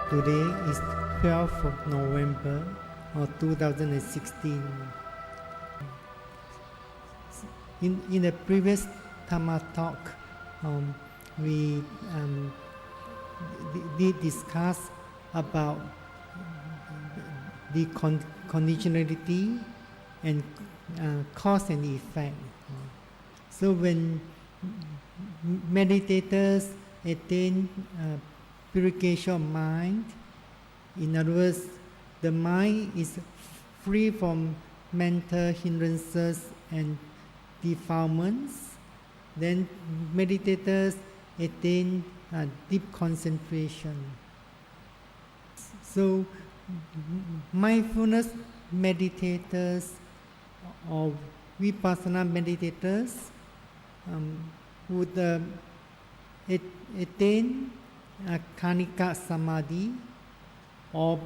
Today is 12th of November 2016. In the previous Dhamma talk, we did discuss about the conditionality and cause and effect. So when meditators attain purification of mind, in other words, the mind is free from mental hindrances and defilements, then meditators attain deep concentration. So mindfulness meditators or vipassana meditators would attain Khanika Samadhi or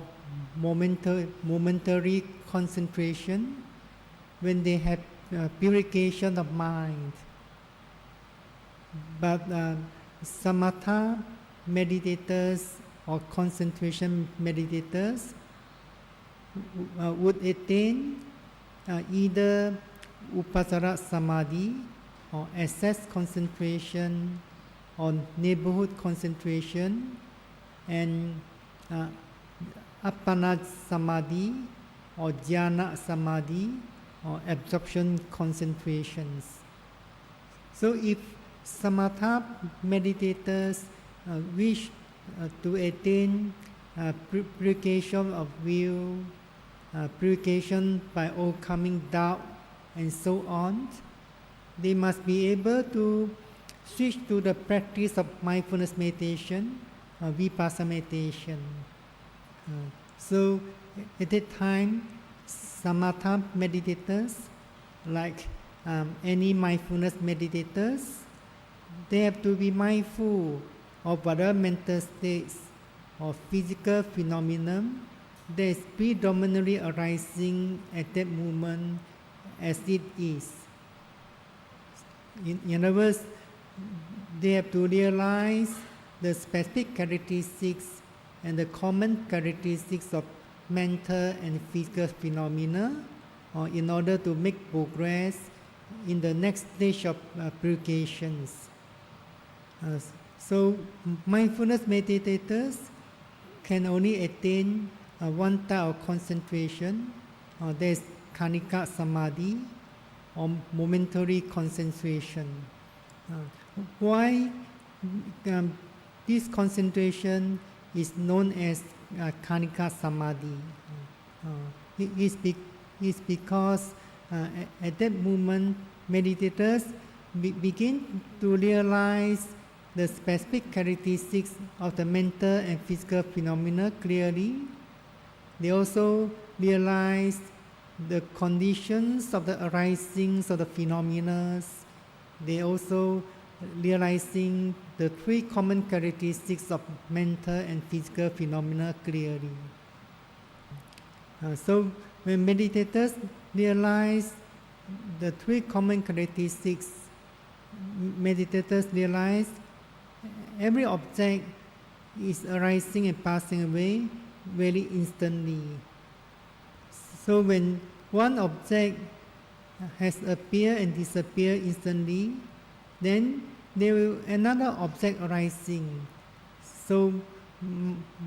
momentary concentration when they have purification of mind. But Samatha meditators or concentration meditators would attain either Upasara Samadhi or access concentration or neighborhood concentration, and Appana Samadhi or Jhana Samadhi or absorption concentrations. So if Samatha meditators wish to attain purification of will, purification by overcoming doubt and so on, they must be able to switch to the practice of mindfulness meditation, vipassana meditation. So at that time, Samatha meditators, like any mindfulness meditators, they have to be mindful of whatever mental states or physical phenomenon that is predominantly arising at that moment as it is. In other words, they have to realize the specific characteristics and the common characteristics of mental and physical phenomena in order to make progress in the next stage of purifications. So mindfulness meditators can only attain one type of concentration, that is Khanika Samadhi or momentary concentration. Why this concentration is known as Khanika Samadhi? It's because at that moment meditators begin to realize the specific characteristics of the mental and physical phenomena clearly. They also realize the conditions of the arisings of the phenomena. They also realizing the three common characteristics of mental and physical phenomena clearly. So when meditators realize the three common characteristics, meditators realize every object is arising and passing away very instantly. So when one object has appeared and disappeared instantly, then there will another object arising. So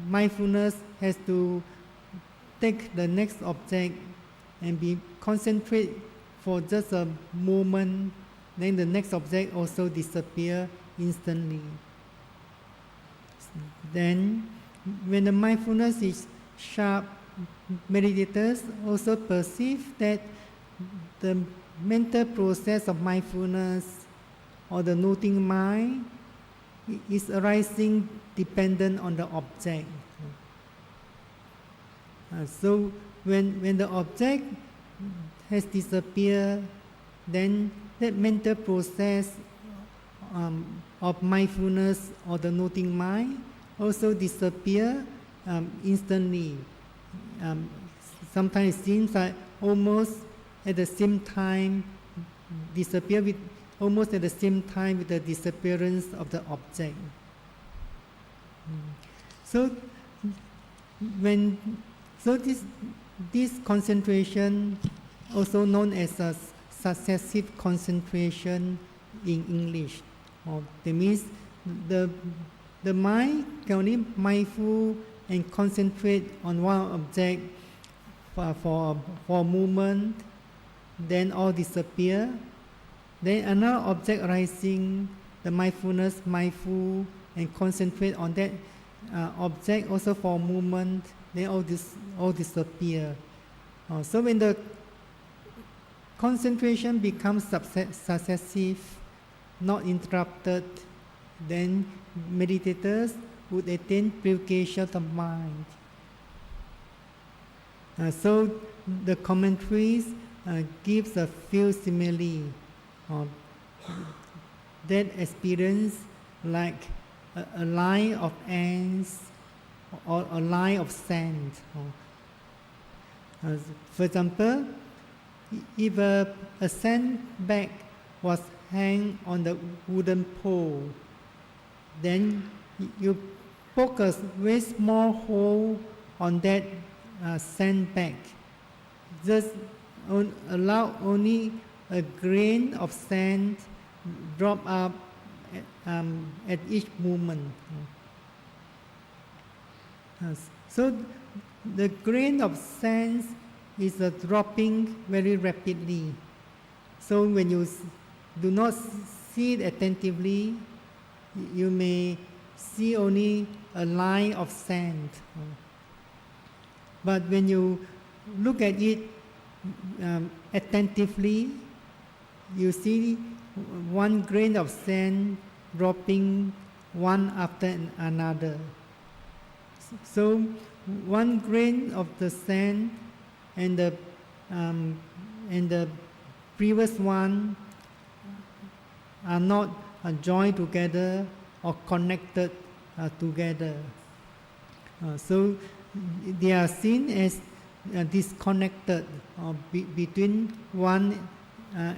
mindfulness has to take the next object and be concentrate for just a moment, then the next object also disappear instantly. Then when the mindfulness is sharp, meditators also perceive that the mental process of mindfulness or the noting mind is arising dependent on the object. So when the object has disappeared, then that mental process of mindfulness or the noting mind also disappear instantly. Sometimes it seems like almost at the same time disappear with almost at the same time with the disappearance of the object. So when so this concentration, also known as a successive concentration in English, that means the mind can only mindful and concentrate on one object for a moment, then all disappear. Then another object arising, the mindfulness mindful and concentrate on that object also for a moment, then all disappear. So when the concentration becomes successive, not interrupted, then meditators would attain purification of the mind. So the commentaries gives a few simile that experience like a line of ants or a line of sand. For example, if a sandbag was hang on the wooden pole, then you poke a very small hole on that sandbag. Just allow only a grain of sand drop up at each movement. So the grain of sand is dropping very rapidly. So when you do not see it attentively, you may see only a line of sand. But when you look at it attentively, you see one grain of sand dropping one after another. So one grain of the sand and the previous one are not joined together or connected together. So they are seen as disconnected between one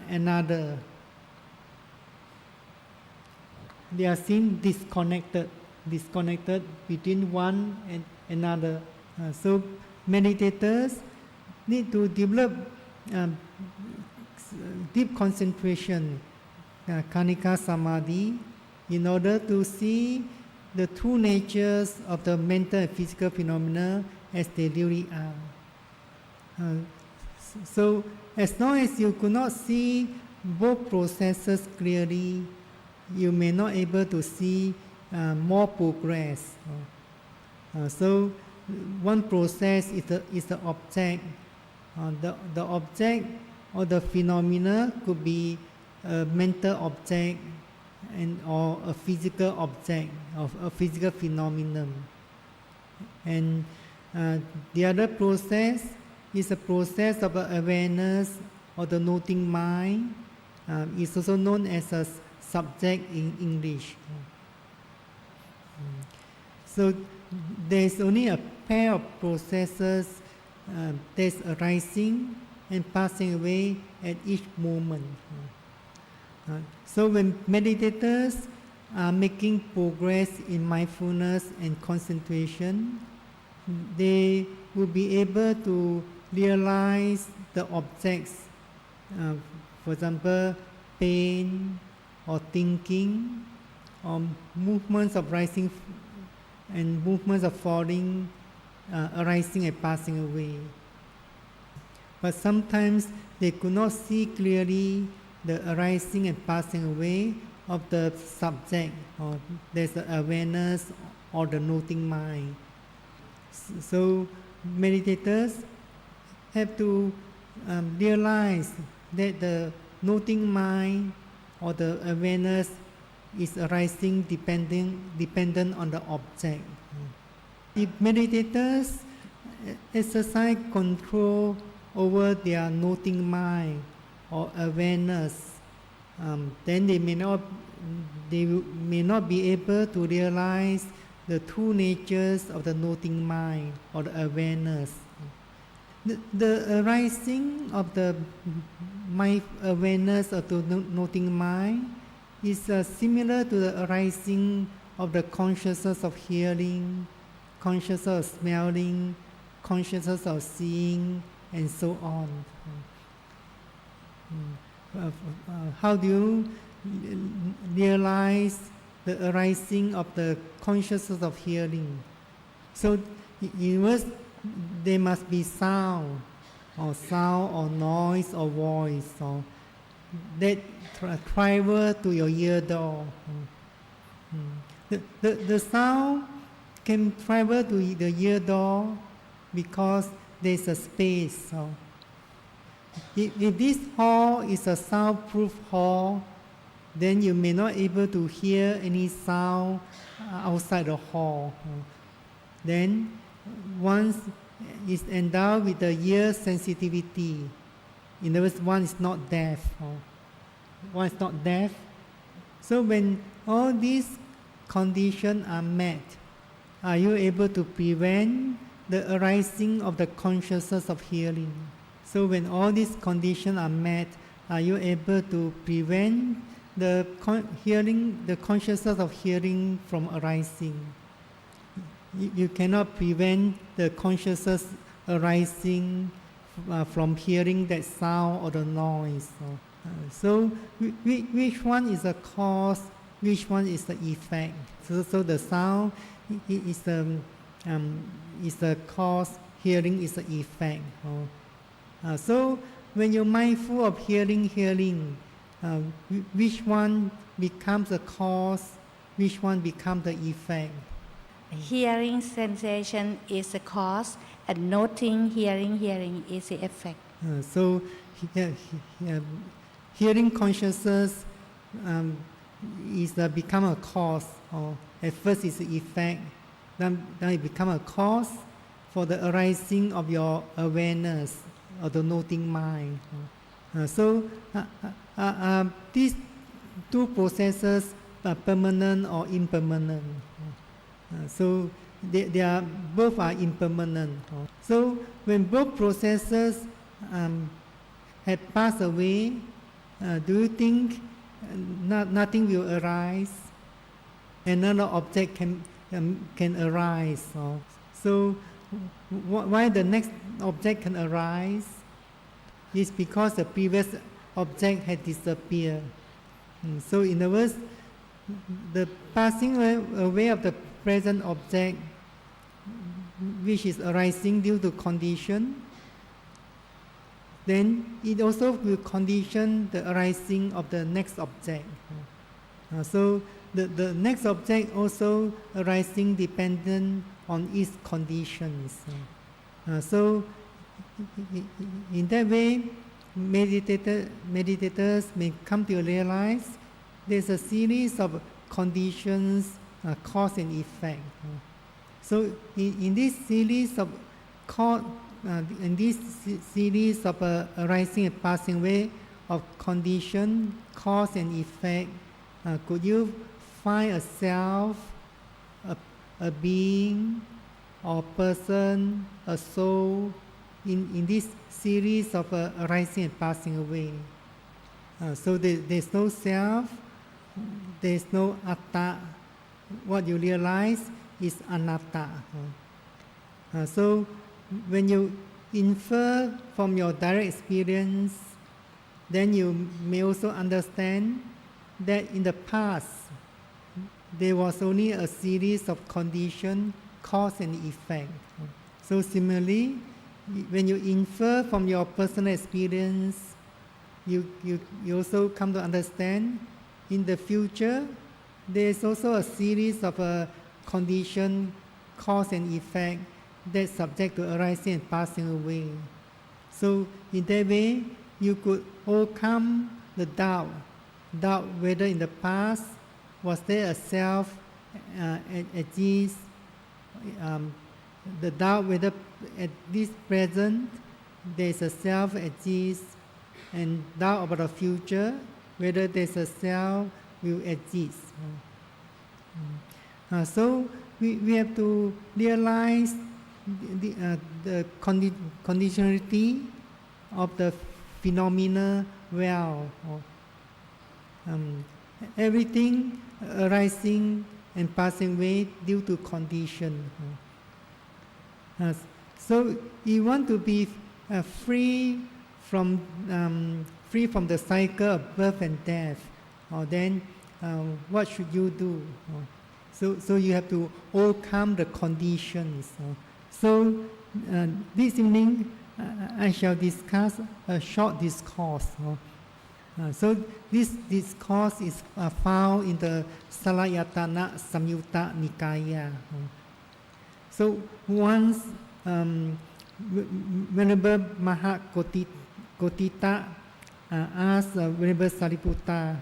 another. They are seen disconnected between one and another. So meditators need to develop deep concentration, Kanika Samadhi, in order to see the true natures of the mental and physical phenomena as they really are. So as long as you could not see both processes clearly, you may not able to see more progress. So one process is the object. The object or the phenomena could be a mental object or a physical object of a physical phenomenon. And the other process is a process of awareness or the noting mind. It's also known as a subject in English. So there is only a pair of processes that's arising and passing away at each moment. So when meditators are making progress in mindfulness and concentration, they will be able to realize the objects, for example, pain or thinking, or movements of rising and movements of falling, arising and passing away. But sometimes they could not see clearly the arising and passing away of the subject, or there's the awareness or the noting mind. So meditators have to realize that the noting mind or the awareness is arising dependent on the object. If meditators exercise control over their noting mind or awareness, then they may not be able to realize the true natures of the noting mind or the awareness. The arising of the mind awareness of the noting mind is similar to the arising of the consciousness of hearing, consciousness of smelling, consciousness of seeing, and so on. How do you realize the arising of the consciousness of hearing? So, first, there must be sound or noise or voice that travel to your ear door. The sound can travel to the ear door because there's a space. If this hall is a soundproof hall, then you may not able to hear any sound outside the hall. Then once is endowed with the ear sensitivity, in other words, one is not deaf. One is not deaf. So when all these conditions are met, are you able to prevent the arising of the consciousness of hearing? So when all these conditions are met, are you able to prevent the consciousness of hearing from arising? You cannot prevent the consciousness arising from hearing that sound or the noise. So which one is the cause, which one is the effect? So the sound is the cause, hearing is the effect. So when you're mindful of hearing, which one becomes the cause, which one becomes the effect? Hearing sensation is the cause, and noting hearing is the effect. So hearing consciousness is become a cause, or at first it's the effect, then it become a cause for the arising of your awareness or the noting mind. So these two processes are permanent or impermanent. So they are both are impermanent. So when both processes have passed away, do you think nothing will arise? Another object can arise. So why the next object can arise is because the previous object had disappeared. So in other words, the passing away of the present object, which is arising due to condition, then it also will condition the arising of the next object. So the next object also arising dependent on its conditions. So in that way, meditators may come to realize there's a series of conditions, cause and effect. So in this series of arising and passing away of condition, cause and effect, could you find a self, a being, or person, a soul, in this series of arising and passing away? So there's no self, there's no atta. What you realize is anatta. So when you infer from your direct experience, then you may also understand that in the past there was only a series of condition, cause and effect. So similarly, when you infer from your personal experience, you also come to understand in the future there is also a series of condition, cause and effect that's subject to arising and passing away. So in that way, you could overcome the doubt whether in the past was there a self exists, the doubt whether at this present there is a self exists, and doubt about the future whether there's a self will exist. So we have to realize the conditionality of the phenomena well. Everything arising and passing away due to condition. So you want to be free from the cycle of birth and death, or then what should you do? So you have to overcome the conditions. So this evening I shall discuss a short discourse. So this discourse is found in the Salayatana Samyutta Nikaya. So once Venerable Mahakotita asked Venerable Sariputta,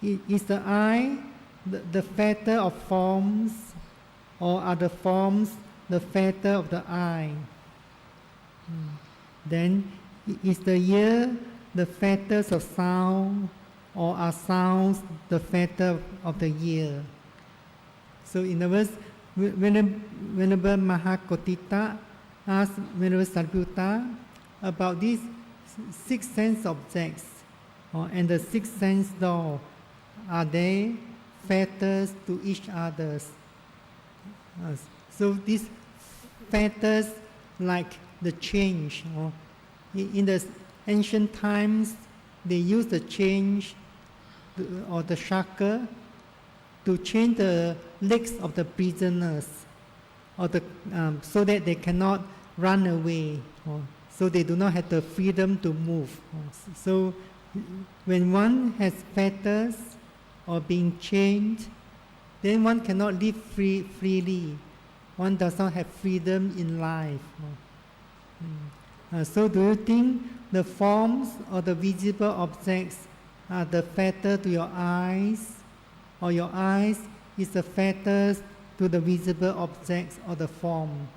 is the eye the fetter of forms, or are the forms the fetter of the eye? Then is the ear the fetters of sound, or are sounds the fetter of the ear? So in other words, Venerable Mahakotita asked Venerable Sariputta about these six sense objects, and the six sense door. Are they fetters to each other? So these fetters, like the change. In the ancient times, they used the change or the shaka to change the legs of the prisoners, or so that they cannot run away, so they do not have the freedom to move. So when one has fetters or being chained, then one cannot live freely. One does not have freedom in life. So do you think the forms or the visible objects are the fetter to your eyes, or your eyes is the fetters to the visible objects or the form?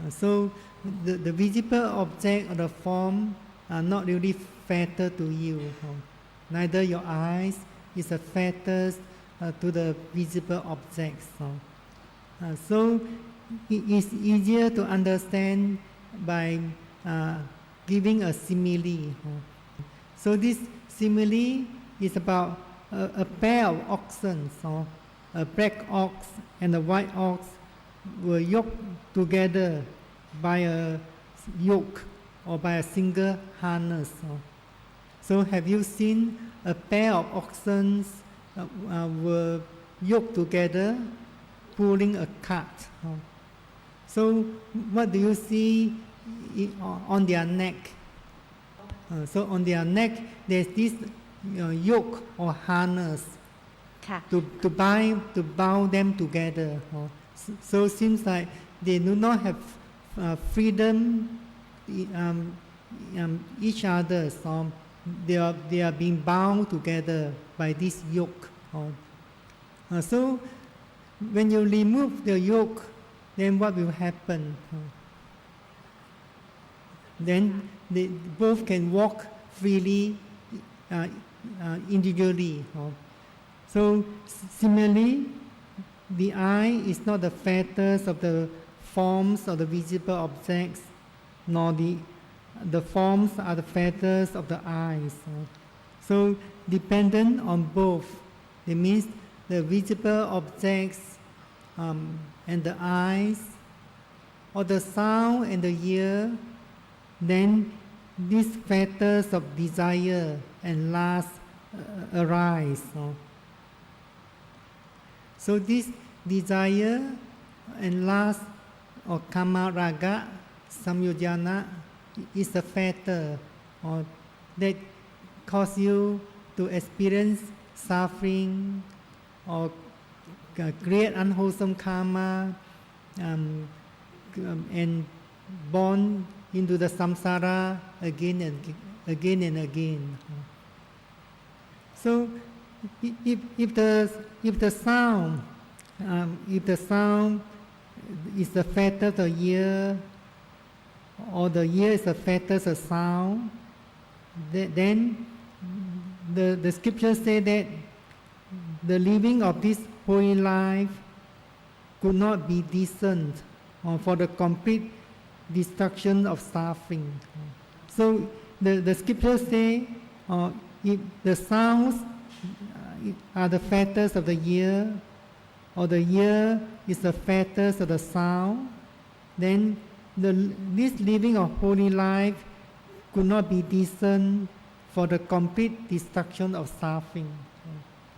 So the visible object or the form are not really fetter to you. Neither your eyes is a fetters to the visible objects. So it is easier to understand by giving a simile. So this simile is about a pair of oxen. A black ox and a white ox were yoked together by a yoke or by a single harness. So have you seen a pair of oxen were yoked together pulling a cart? So what do you see on their neck? So on their neck there's this yoke or harness to bound them together. So it seems like they do not have freedom each other. So they are being bound together by this yoke. So when you remove the yoke, then what will happen? Then they both can walk freely individually. So similarly, the eye is not the fetters of the forms of the visible objects, nor the forms are the fetters of the eyes. So dependent on both. It means the visible objects and the eyes, or the sound and the ear, then these fetters of desire and lust arise. So this desire and lust or kama raga samyojana is a fetter that cause you to experience suffering or create unwholesome karma and born into the samsara again and again. So if the sound is the fetter of the ear, or the ear is the fetter of the sound, then the scriptures say that the living of this holy life could not be decent for the complete destruction of suffering. So the scriptures say if the sounds are the fetters of the ear, or the ear is the fetters of the sound, then this living of holy life could not be discerned for the complete destruction of suffering.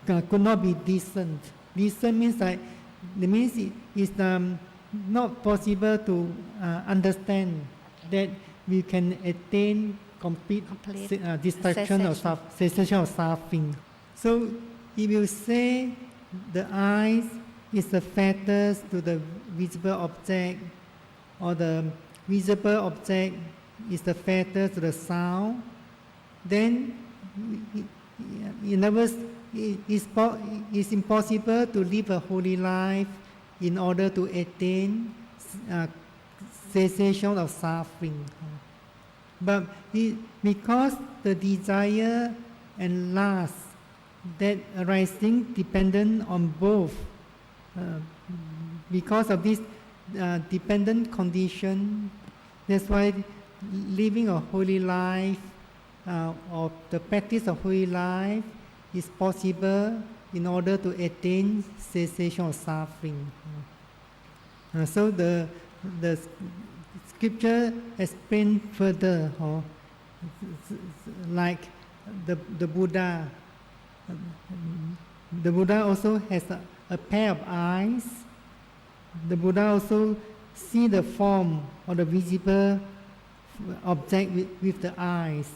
Could not be discerned. Discern means that it is not possible to understand that we can attain complete destruction of cessation of suffering. So if you say the eyes is the fetters to the visible object, or the visible object is the fetters to the sound, then in other words, it's impossible to live a holy life in order to attain cessation of suffering. But because the desire and lust that arising dependent on both, because of this dependent condition, that's why living a holy life or the practice of holy life is possible in order to attain cessation of suffering. So the scripture explains further, like the Buddha. The Buddha also has a pair of eyes. The Buddha also see the form or the visible object with the eyes.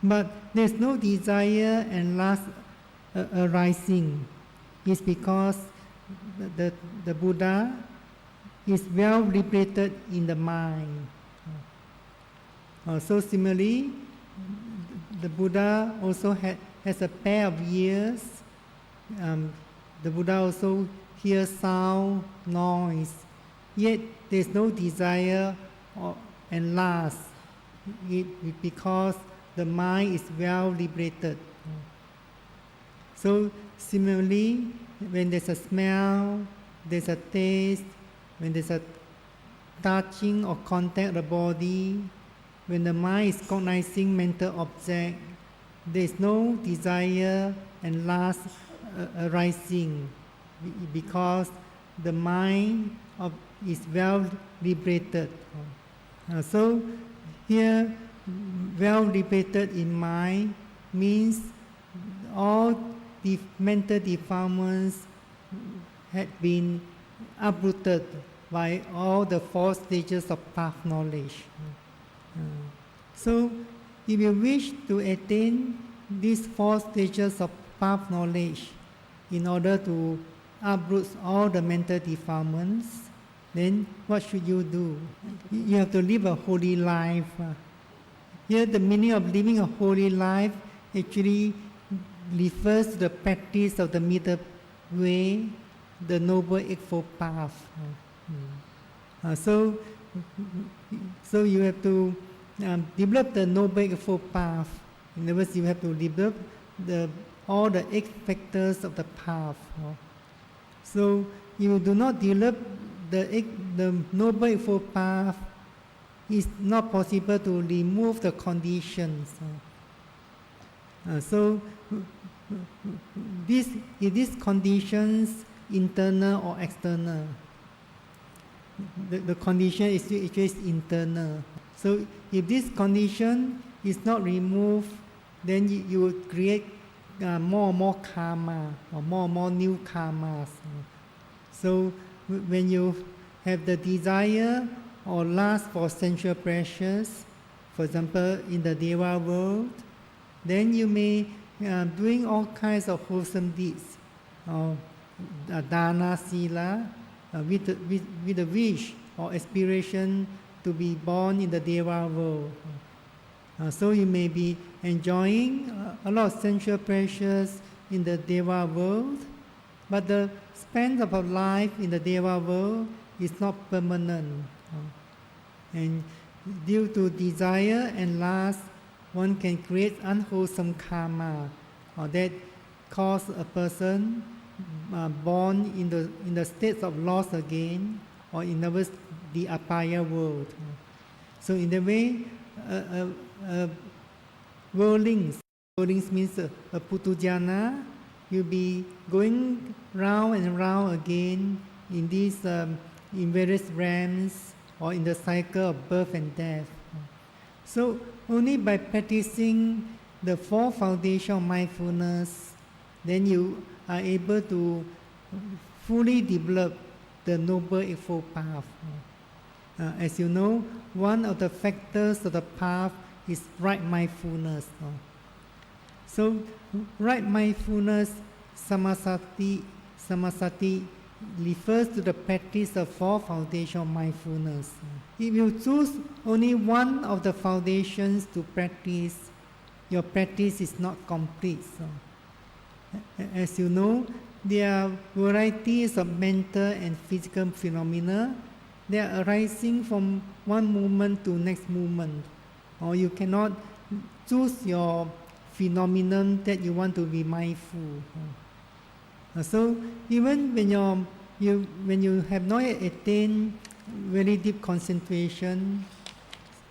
But there's no desire and lust arising. It's because the Buddha is well liberated in the mind. So similarly, the Buddha also has a pair of ears. The Buddha also hears sound, noise, yet there is no desire and lust, because the mind is well liberated. So similarly, when there's a smell, there's a taste, when there's a touching or contact of the body, when the mind is cognizing mental object, there is no desire and lust arising, because the mind is well liberated. So here, well liberated in mind means all the mental defilements had been uprooted by all the 4 stages of path knowledge. So if you wish to attain these 4 stages of path knowledge in order to uproot all the mental defilements, then what should you do? You have to live a holy life. Here the meaning of living a holy life actually refers to the practice of the middle way, the Noble Eightfold Path. So you have to develop the Noble Eightfold Path. In other words, you have to develop all the 8 factors of the path. So if you do not develop the Noble Eightfold Path, it's not possible to remove the conditions. So these conditions, internal or external, the condition is just internal. So if this condition is not removed, then you will create more and more karma, or more and more new karmas. So when you have the desire or lust for sensual pleasures, for example, in the Deva world, then you may doing all kinds of wholesome deeds, dana, sila, with the wish or aspiration to be born in the Deva world. So you may be enjoying a lot of sensual pleasures in the Deva world, but the span of life in the Deva world is not permanent. And due to desire and lust, one can create unwholesome karma, or that cause a person born in the states of loss again, or in other words, the apaya world. So in the way, worldlings means a putujana, you'll be going round and round again in these in various realms or in the cycle of birth and death. So only by practicing the four foundations of mindfulness, then you are able to fully develop the Noble Eightfold Path. As you know, one of the factors of the path is right mindfulness. So right mindfulness, samasati refers to the practice of four foundations of mindfulness. If you choose only one of the foundations to practice, your practice is not complete. As you know, there are varieties of mental and physical phenomena. They are arising from one moment to next moment. Or you cannot choose your phenomenon that you want to be mindful. So even when you have not yet attained very deep concentration,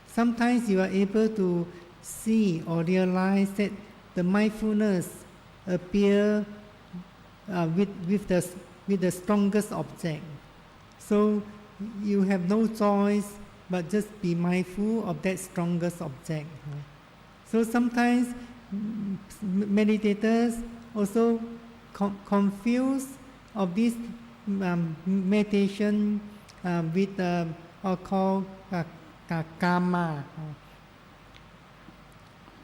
sometimes you are able to see or realize that the mindfulness appear with the strongest object. So you have no choice but just be mindful of that strongest object. So sometimes meditators also confuse of this meditation with or called karma.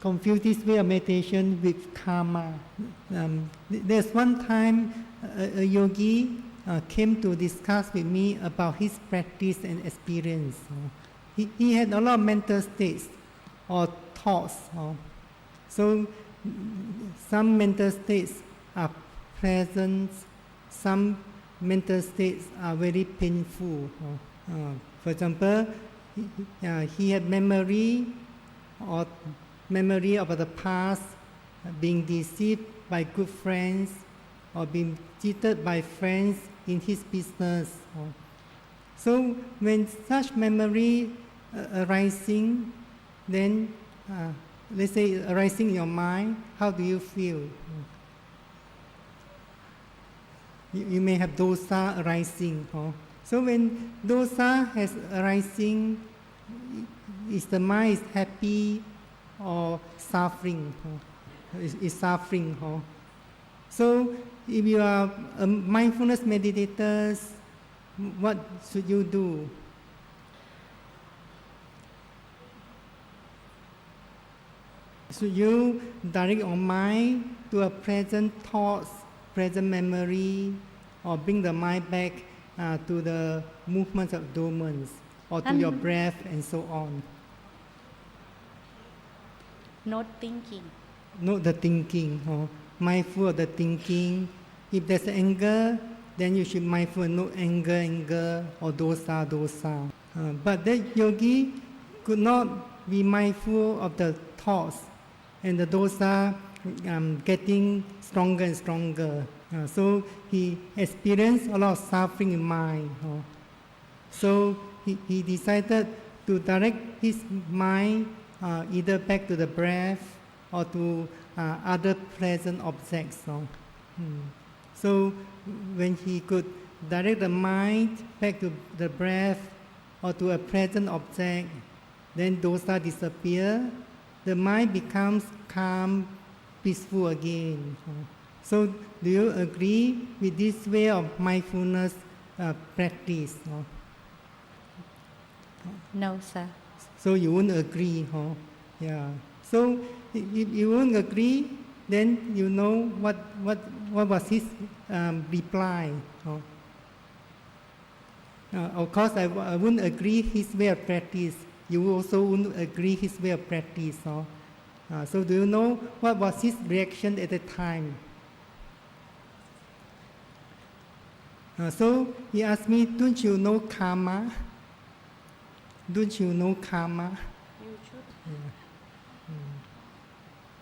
Confuse this way of meditation with karma. There's one time a yogi came to discuss with me about his practice and experience. He had a lot of mental states or thoughts. So some mental states are pleasant, some mental states are very painful. For example, he had memory of the past, being deceived by good friends or being cheated by friends in his business. So when such memory arising, then let's say arising in your mind, how do you feel? You may have dosa arising. So when dosa has arising, is the mind is happy or suffering? Is suffering. So if you are a mindfulness meditators, what should you do? Should you direct your mind to a present thoughts, present memory, or bring the mind back to the movements of dormants, or to your breath and so on? Not thinking. Not the thinking. Mindful of the thinking. If there's anger, then you should mindful no anger, or dosa. But that yogi could not be mindful of the thoughts, and the dosa getting stronger and stronger. So he experienced a lot of suffering in mind. So he decided to direct his mind either back to the breath or to other present objects. So when he could direct the mind back to the breath or to a present object, then dosa disappear. The mind becomes calm, peaceful again. So do you agree with this way of mindfulness practice? No, sir. So you won't agree, Yeah. So if you won't agree, then you know what was his reply. Of course, I wouldn't agree his way of practice. You also wouldn't agree his way of practice. So do you know what was his reaction at the time? So he asked me, don't you know karma? Don't you know karma? You should. Yeah.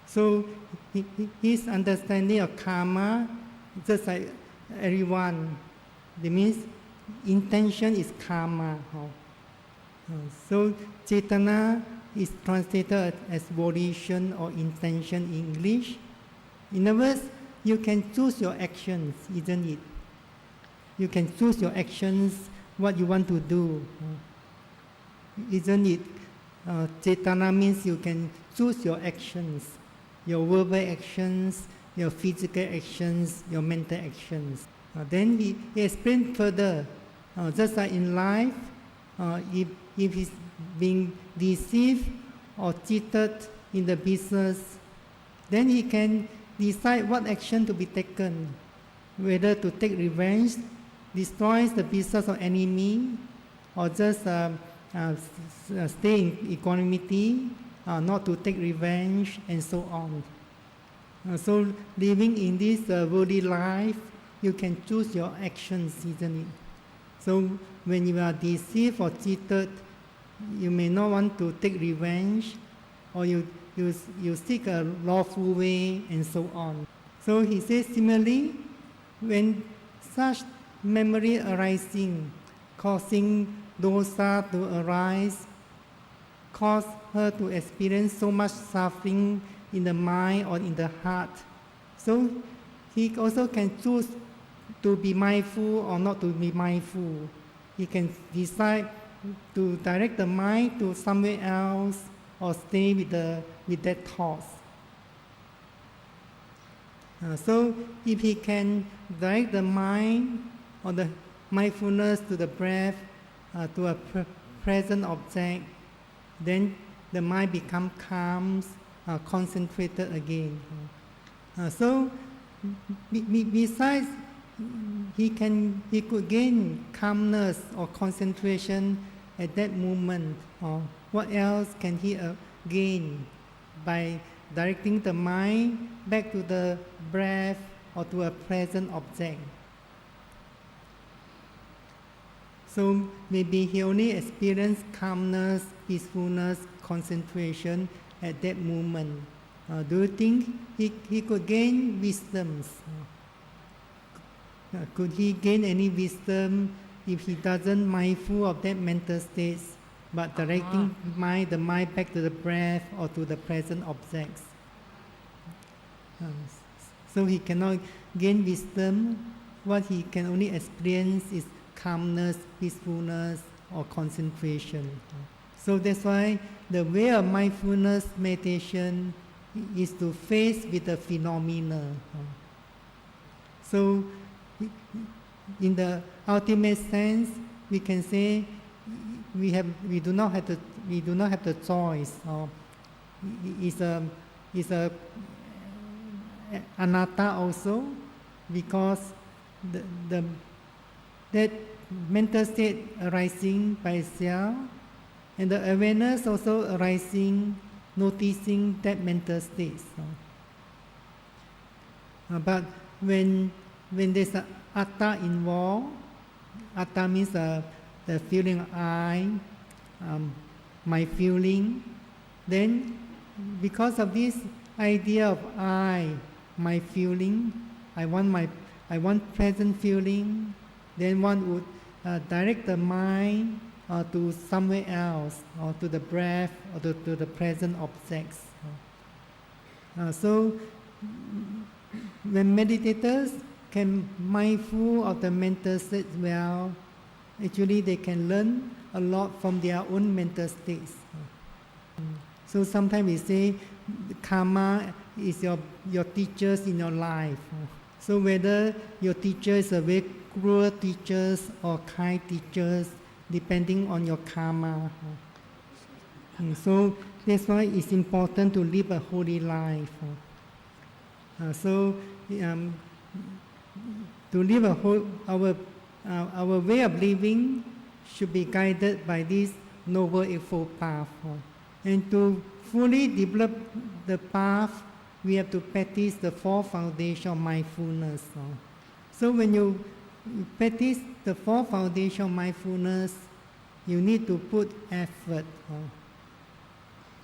So his understanding of karma, just like everyone, that means intention is karma. So cetana is translated as volition or intention in English. In other words, you can choose your actions, isn't it? You can choose your actions, what you want to do, isn't it? Cetana means you can choose your actions, your verbal actions, your physical actions, your mental actions. Then he explained further, just like in life, if he's being deceived or cheated in the business, then he can decide what action to be taken, whether to take revenge, destroy the business of enemy, or just stay in equanimity, not to take revenge, and so on. So living in this worldly life, you can choose your actions, isn't it? So when you are deceived or cheated, you may not want to take revenge, or you seek a lawful way, and so on. So he says similarly, when such memory arising, causing dosa to arise, cause her to experience so much suffering in the mind or in the heart. So he also can choose to be mindful or not to be mindful. He can decide to direct the mind to somewhere else or stay with that thoughts. So if he can direct the mind or the mindfulness to the breath, to a present object, then the mind becomes calm, concentrated again. So besides, he could gain calmness or concentration at that moment. Or what else can he gain by directing the mind back to the breath or to a present object? So maybe he only experienced calmness, peacefulness, concentration at that moment. Do you think he could gain wisdoms? Could he gain any wisdom if he doesn't mindful of that mental states, but directing the mind back to the breath or to the present objects? So he cannot gain wisdom. What he can only experience is calmness, peacefulness, or concentration. So that's why the way of mindfulness meditation is to face with the phenomena. So in the ultimate sense, we can say we do not have the choice. It's a anatta also, because that mental state arising by itself, and the awareness also arising, noticing that mental state. But when there's an atta involved, atta means the feeling of I, my feeling, then because of this idea of I, my feeling, I want present feeling, then one would direct the mind to somewhere else, or to the breath, or to the present objects. So when meditators can mindful of the mental state well, actually they can learn a lot from their own mental states. So sometimes we say karma is your teachers in your life. So whether your teacher is a very cruel teachers or kind teachers, depending on your karma. So that's why it's important to live a holy life. So to live our way of living should be guided by this Noble Eightfold Path. And to fully develop the path, we have to practice the four foundations of mindfulness. So when you practice the four foundations of mindfulness, you need to put effort.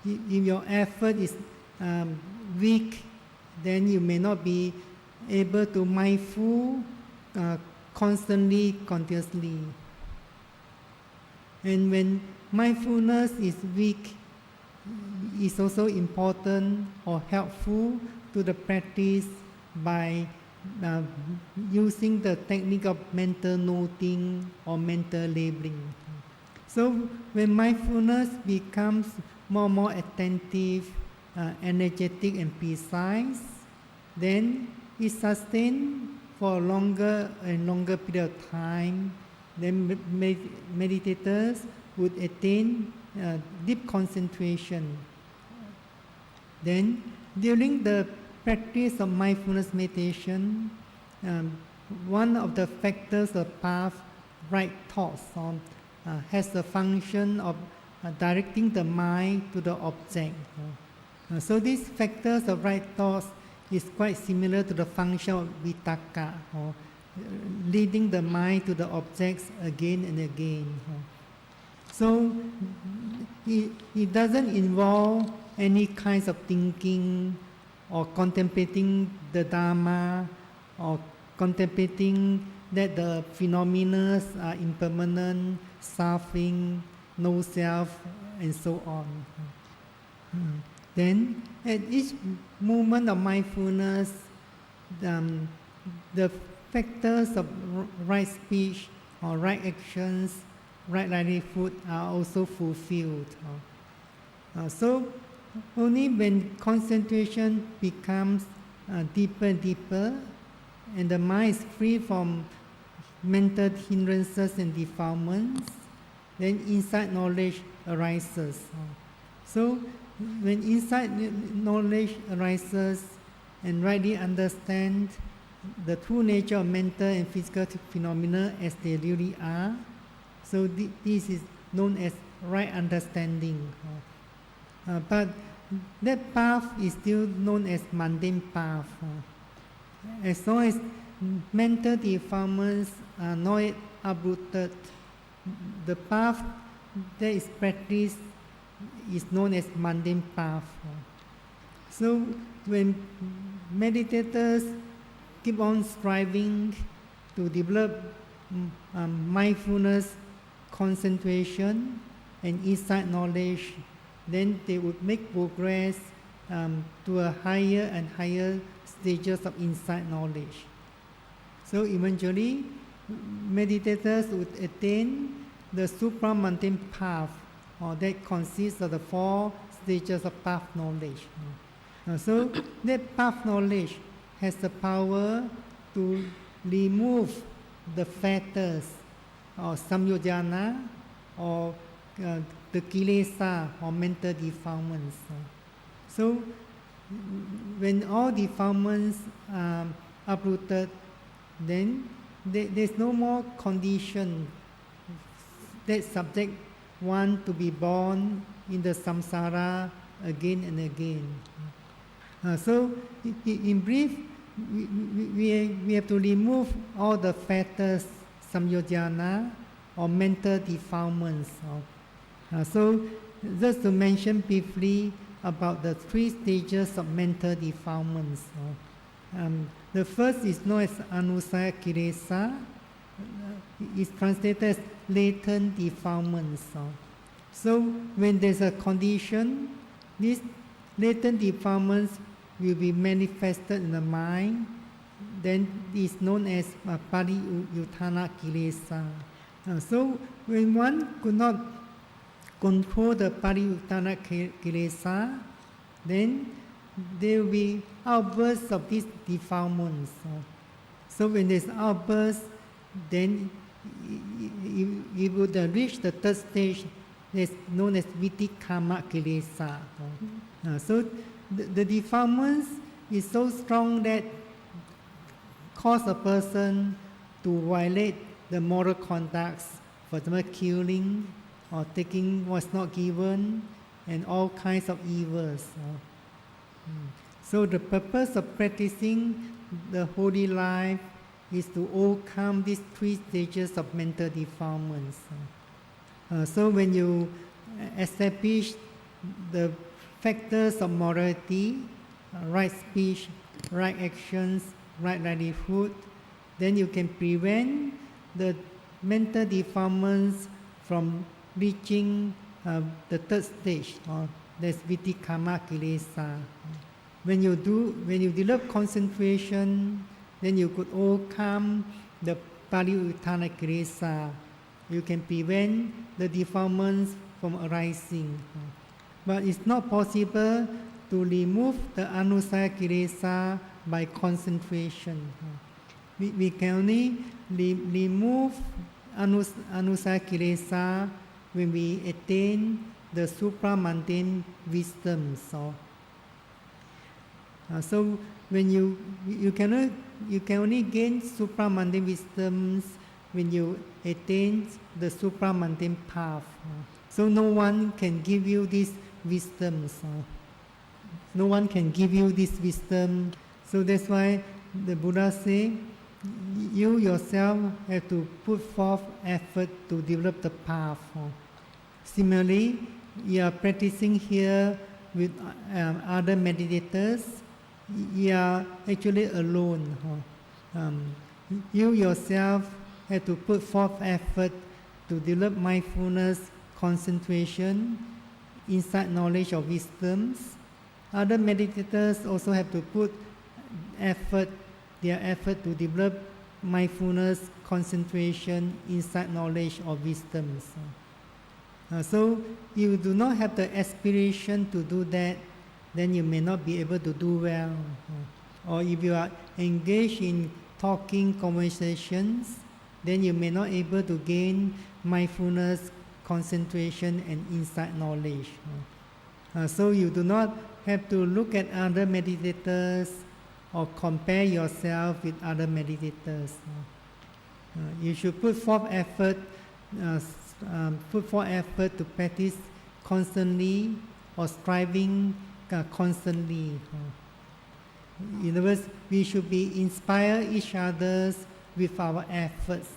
If your effort is weak, then you may not be able to mindful constantly, continuously. And when mindfulness is weak, it's also important or helpful to the practice by uh, using the technique of mental noting or mental labeling. So when mindfulness becomes more and more attentive, energetic and precise, then it sustains for a longer and longer period of time. Then meditators would attain deep concentration. Then during the practice of mindfulness meditation, one of the factors of path, right thoughts, has the function of directing the mind to the object. So these factors of right thoughts is quite similar to the function of vitakka, leading the mind to the objects again and again. So it doesn't involve any kinds of thinking or contemplating the Dharma or contemplating that the phenomena are impermanent, suffering, no self, and so on. Then at each moment of mindfulness, the factors of right speech or right actions, right livelihood are also fulfilled. So only when concentration becomes deeper and deeper, and the mind is free from mental hindrances and defilements, then insight knowledge arises. So when insight knowledge arises and rightly understand the true nature of mental and physical phenomena as they really are, so this is known as right understanding. But that path is still known as mundane path. As long as mental defilements are not yet uprooted, the path that is practiced is known as mundane path. So when meditators keep on striving to develop mindfulness, concentration, and insight knowledge, then they would make progress to a higher and higher stages of insight knowledge. So eventually, meditators would attain the supramundane path, or that consists of the 4 stages of path knowledge. So that path knowledge has the power to remove the fetters or samyojana or the kilesa or mental defilements. So when all defilements are uprooted, then there's no more condition that subject one to be born in the samsara again and again. So in brief, we have to remove all the fetters, samyojana, or mental defilements. So just to mention briefly about the 3 stages of mental defilements. The first is known as anusaya kilesa. It's translated as latent defilements. So when there's a condition, these latent defilements will be manifested in the mind, then it's known as pariyuttana kilesa. So when one could not control the pariyuttana kilesa, then there will be outbursts of these defilements. So when there's outbursts, then it would reach the 3rd stage that's known as vitikkamma kilesa. So the defilements is so strong that cause a person to violate the moral conducts, for example, killing or taking what's not given, and all kinds of evils. So the purpose of practicing the holy life is to overcome these 3 stages of mental defilements. So when you establish the factors of morality, right speech, right actions, right livelihood, then you can prevent the mental defilements from reaching the 3rd stage, or that's vitikkamma kilesa. when you develop concentration, then you could overcome the pariuttana kilesa. You can prevent the defilements from arising. But it's not possible to remove the anusaya kilesa by concentration. We can only remove anusaya kilesa when we attain the supramundane wisdoms. So when you can only gain supramundane wisdoms when you attain the supramundane path. So no one can give you these wisdoms. No one can give you this wisdom. So that's why the Buddha say, you yourself have to put forth effort to develop the path. Similarly, you are practicing here with other meditators. You are actually alone. You yourself have to put forth effort to develop mindfulness, concentration, insight knowledge of wisdoms. Other meditators also have to put their effort to develop mindfulness, concentration, insight knowledge of wisdoms. So if you do not have the aspiration to do that, then you may not be able to do well. Or if you are engaged in talking conversations, then you may not be able to gain mindfulness, concentration, and insight knowledge. So you do not have to look at other meditators or compare yourself with other meditators. You should put forth effort to practice constantly or striving constantly. In other words, we should be inspire each other with our efforts.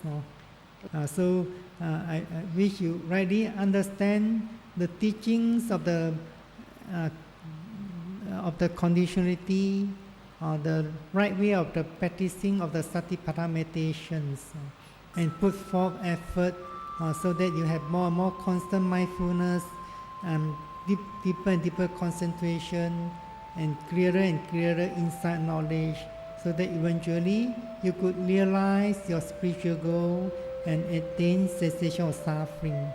So I wish you rightly understand the teachings of the conditionality, the right way of the practicing of the Satipatthana meditations, and put forth effort so that you have more and more constant mindfulness, deeper and deeper concentration, and clearer insight knowledge, so that eventually you could realize your spiritual goal and attain cessation of suffering.